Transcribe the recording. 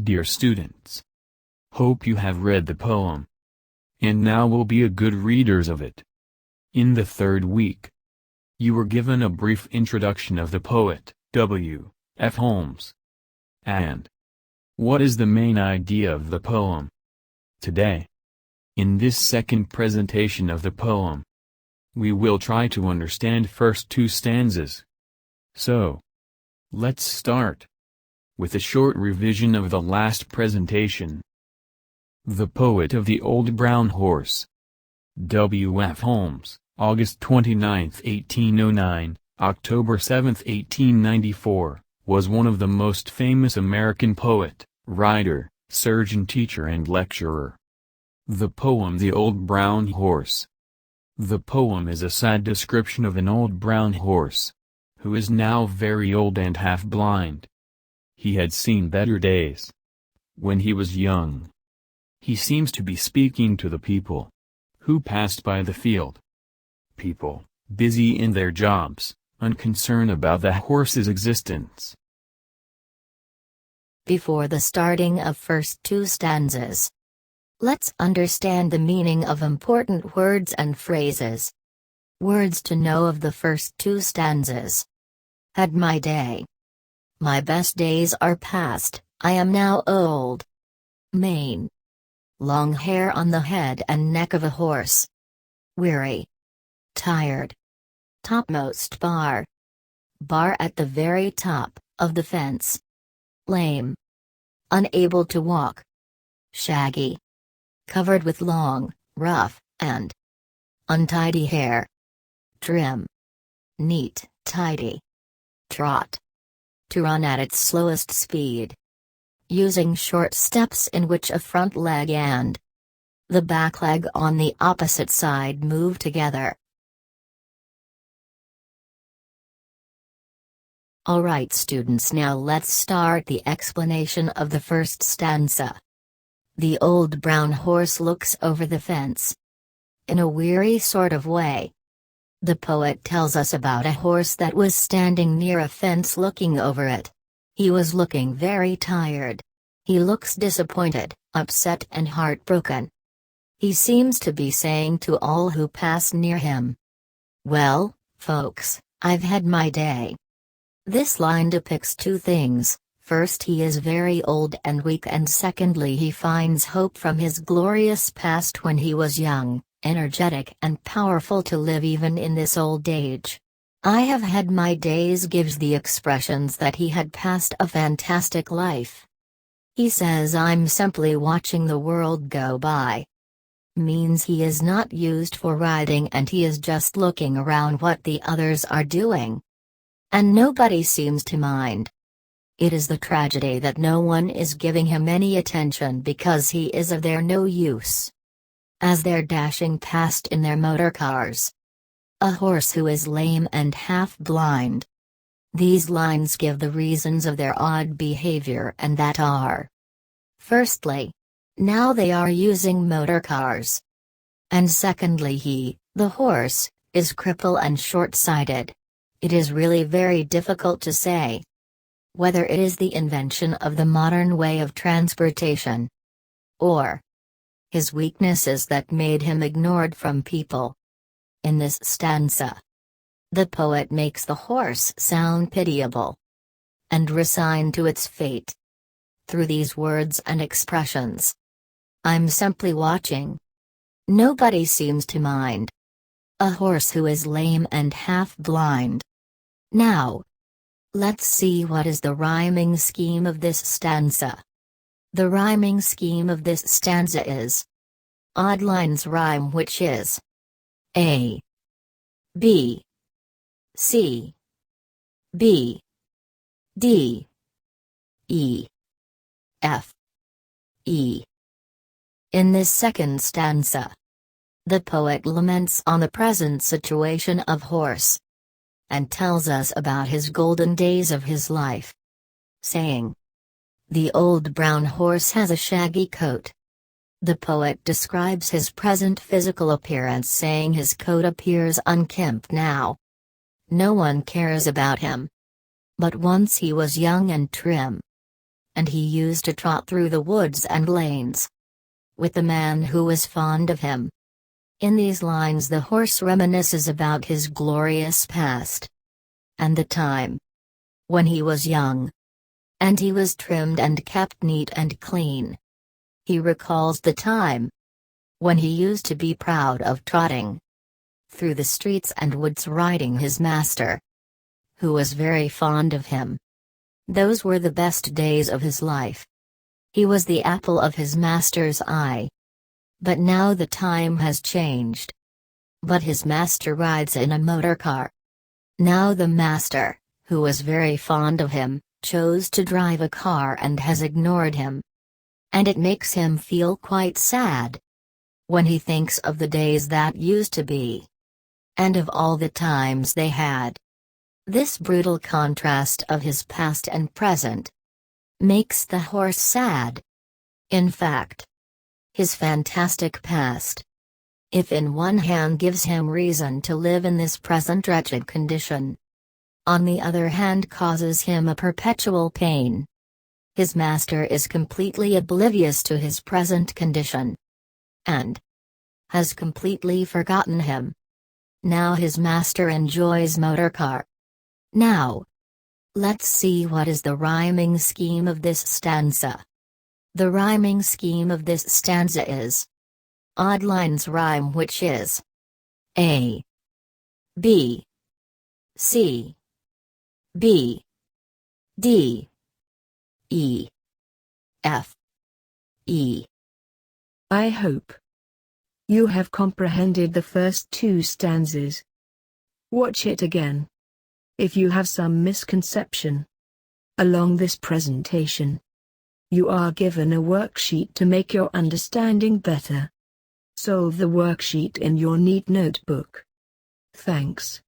Dear students, hope you have read the poem. And now will be a good readers of it. In the third week, you were given a brief introduction of the poet, W. F. Holmes. And what is the main idea of the poem? Today, in this second presentation of the poem, we will try to understand first two stanzas. So, let's start with a short revision of the last presentation. The Poet of the Old Brown Horse. W. F. Holmes, August 29, 1809, October 7, 1894, was one of the most famous American poet, writer, surgeon, teacher and lecturer. The poem The Old Brown Horse. The poem is a sad description of an old brown horse, who is now very old and half blind. He had seen better days when he was young. He seems to be speaking to the people who passed by the field. People, busy in their jobs, unconcerned about the horse's existence. Before the starting of first two stanzas, let's understand the meaning of important words and phrases. Words to know of the first two stanzas. Had my day. My best days are past, I am now old. Mane. Long hair on the head and neck of a horse. Weary. Tired. Topmost bar. Bar at the very top of the fence. Lame. Unable to walk. Shaggy. Covered with long, rough, and untidy hair. Trim. Neat, tidy. Trot. To run at its slowest speed. Using short steps in which a front leg and the back leg on the opposite side move together. Alright students, now let's start the explanation of the first stanza. The old brown horse looks over the fence. In a weary sort of way. The poet tells us about a horse that was standing near a fence looking over it. He was looking very tired. He looks disappointed, upset and heartbroken. He seems to be saying to all who pass near him, "Well, folks, I've had my day." This line depicts two things. First, he is very old and weak, and secondly, he finds hope from his glorious past when he was young, energetic and powerful to live even in this old age. I have had my days gives the expressions that he had passed a fantastic life. He says I'm simply watching the world go by. Means he is not used for riding and he is just looking around what the others are doing. And nobody seems to mind. It is the tragedy that no one is giving him any attention because he is of their no use. As they're dashing past in their motor cars. A horse who is lame and half blind. These lines give the reasons of their odd behavior, and that are: firstly, now they are using motor cars. And secondly, he, the horse, is crippled and short-sighted. It is really very difficult to say whether it is the invention of the modern way of transportation or his weaknesses that made him ignored from people. In this stanza, the poet makes the horse sound pitiable and resigned to its fate. Through these words and expressions, I'm simply watching. Nobody seems to mind. A horse who is lame and half blind. Now, let's see what is the rhyming scheme of this stanza. The rhyming scheme of this stanza is odd lines rhyme, which is A, B, C, B, D, E, F, E. In this second stanza, the poet laments on the present situation of horse and tells us about his golden days of his life, saying, "The old brown horse has a shaggy coat." The poet describes his present physical appearance, saying his coat appears unkempt now. No one cares about him. But once he was young and trim. and he used to trot through the woods and lanes with the man who was fond of him. In these lines the horse reminisces about his glorious past and the time when he was young, and he was trimmed and kept neat and clean. He recalls the time when he used to be proud of trotting through the streets and woods riding his master, who was very fond of him. Those were the best days of his life. He was the apple of his master's eye. But now the time has changed. But his master rides in a motor car. Now the master, who was very fond of him, chose to drive a car and has ignored him. And it makes him feel quite sad when he thinks of the days that used to be, and of all the times they had. This brutal contrast of his past and present makes the horse sad. In fact, his fantastic past, if in one hand gives him reason to live in this present wretched condition, on the other hand causes him a perpetual pain. His master is completely oblivious to his present condition, and has completely forgotten him. Now his master enjoys motor car. Now, let's see what is the rhyming scheme of this stanza. The rhyming scheme of this stanza is odd lines rhyme, which is A, B, C, B, D, E, F, E. I hope you have comprehended the first two stanzas. Watch it again. If you have some misconception along this presentation, you are given a worksheet to make your understanding better. Solve the worksheet in your neat notebook. Thanks.